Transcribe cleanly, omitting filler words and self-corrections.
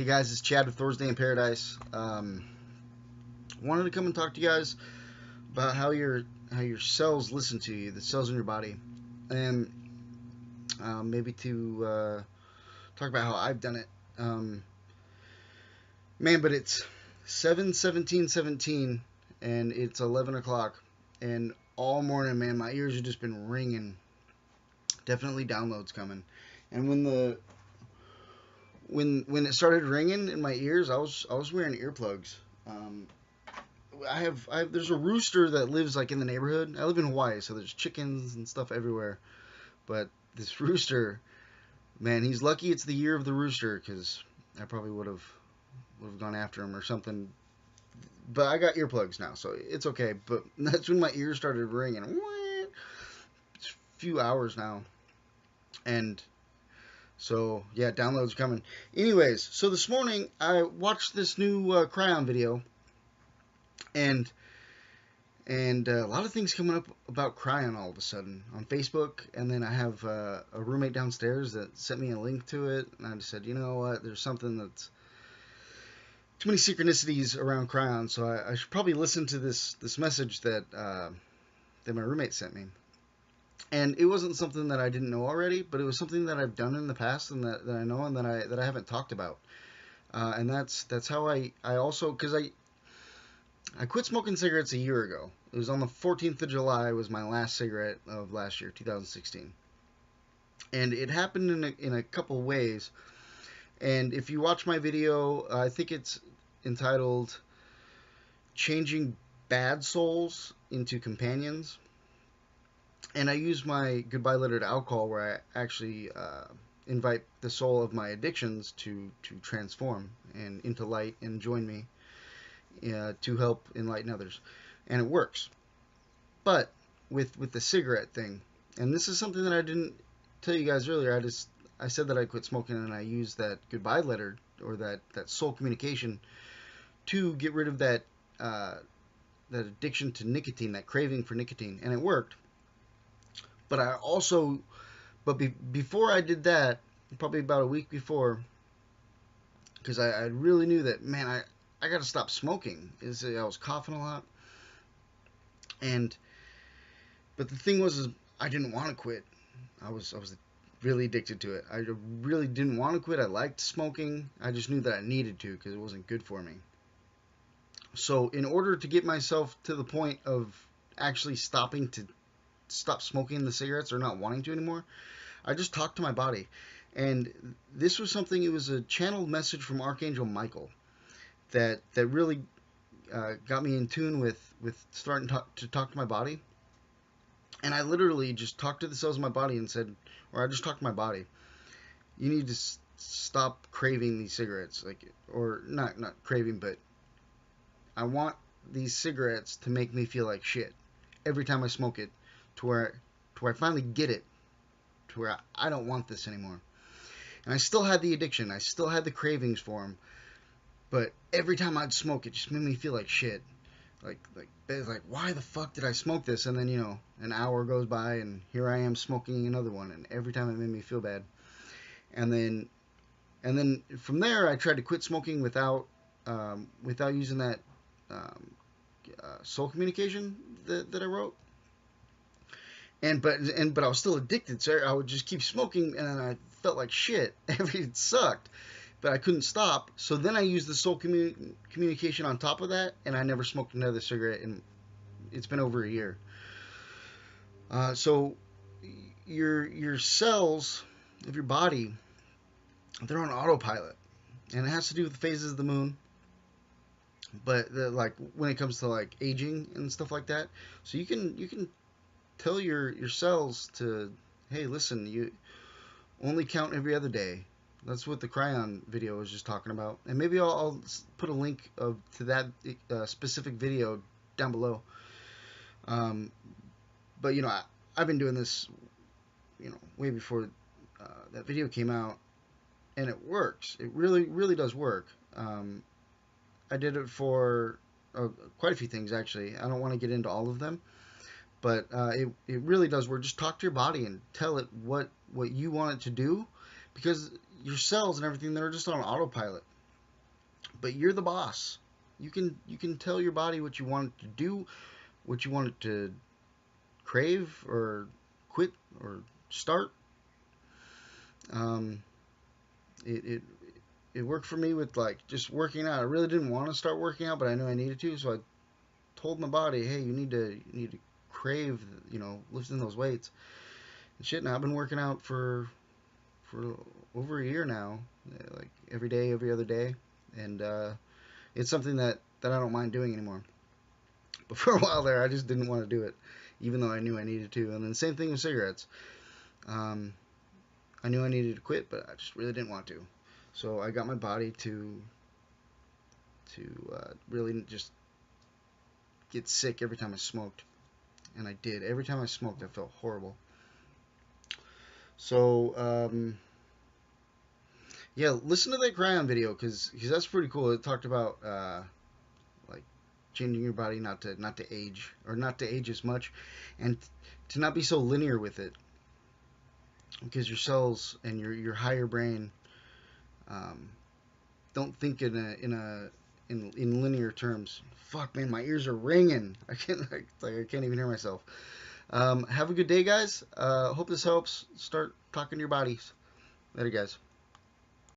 Hey guys, it's Chad with Thursday in Paradise. Wanted to come and talk to you guys about how your cells listen to you, the cells in your body, and maybe to talk about how I've done it. Um, Man, but it's 7:17:17, and it's 11 o'clock, and all morning, man, my ears have just been ringing. Definitely downloads coming, and when it started ringing in my ears, I was wearing earplugs. Um, I have there's a rooster that lives like in the neighborhood. I live in Hawaii, so there's chickens and stuff everywhere. But this rooster, man, he's lucky it's the year of the rooster because I probably would have gone after him or something. But I got earplugs now, so it's okay. But that's when my ears started ringing. It's a few hours now, and so yeah, downloads coming. Anyways, so this morning I watched this new Kryon video, and a lot of things coming up about Kryon all of a sudden on Facebook. And then I have a roommate downstairs that sent me a link to it, and I just said, you know what, there's something that's too many synchronicities around Kryon, so I should probably listen to this message that my roommate sent me. And it wasn't something that I didn't know already, but it was something that I've done in the past and that I know and that I haven't talked about. And that's how I also, because I quit smoking cigarettes a year ago. It was on the 14th of July was my last cigarette of last year, 2016. And it happened in a couple ways. And if you watch my video, I think it's entitled Changing Bad Souls into Companions. And I use my goodbye letter to alcohol, where I actually invite the soul of my addictions to transform and into light and join me to help enlighten others. And it works. But with the cigarette thing, and this is something that I didn't tell you guys earlier. I said that I quit smoking, and I used that goodbye letter or that soul communication to get rid of that addiction to nicotine, that craving for nicotine, and it worked. But before I did that, probably about a week before, because I really knew that, man, I got to stop smoking. I was coughing a lot, and but the thing was, is I didn't want to quit. I was really addicted to it. I really didn't want to quit. I liked smoking. I just knew that I needed to because it wasn't good for me. So in order to get myself to the point of actually stop smoking the cigarettes or not wanting to anymore, I just talked to my body. And this was something, it was a channeled message from Archangel Michael that really got me in tune with starting to talk to my body. And I literally just talked to the cells of my body and said, or I just talked to my body, you need to stop craving these cigarettes, or not craving, but I want these cigarettes to make me feel like shit every time I smoke it, to where I finally get it, to where I don't want this anymore. And I still had the addiction, I still had the cravings for them, but every time I'd smoke, it just made me feel like shit. Like why the fuck did I smoke this? And then, an hour goes by and here I am smoking another one, and every time it made me feel bad. And then from there I tried to quit smoking without using that soul communication that I wrote. But I was still addicted, so I would just keep smoking, and then I felt like shit. It sucked, but I couldn't stop. So then I used the soul communication on top of that, and I never smoked another cigarette, and it's been over a year. So your cells of your body, they're on autopilot, and it has to do with the phases of the moon. But like when it comes to like aging and stuff like that, so you can tell your cells to, hey, listen, you only count every other day. That's what the Kryon video was just talking about. And maybe I'll put a link to that specific video down below. But I've been doing this way before that video came out, and it works. It really, really does work. I did it for quite a few things, actually. I don't want to get into all of them, but it really does work. Just talk to your body and tell it what you want it to do, because your cells and everything, they're just on autopilot. But you're the boss. You can tell your body what you want it to do, what you want it to crave or quit or start. Um, it, it it worked for me with like just working out. I really didn't want to start working out, but I knew I needed to, so I told my body, hey, you need to crave, lifting those weights and shit. Now I've been working out for over a year now, like every day, every other day, and it's something that I don't mind doing anymore. But for a while there, I just didn't want to do it, even though I knew I needed to. And then same thing with cigarettes. Um, I knew I needed to quit, but I just really didn't want to. So I got my body to really just get sick every time I smoked, and I did. Every time I smoked, I felt horrible. So yeah, listen to that Kryon video because that's pretty cool. It talked about like changing your body not to age or not to age as much, and to not be so linear with it because your cells and your higher brain um, don't think in linear terms. Fuck, man, my ears are ringing. I can't even hear myself. Have a good day, guys. Hope this helps. Start talking to your bodies. Later, guys.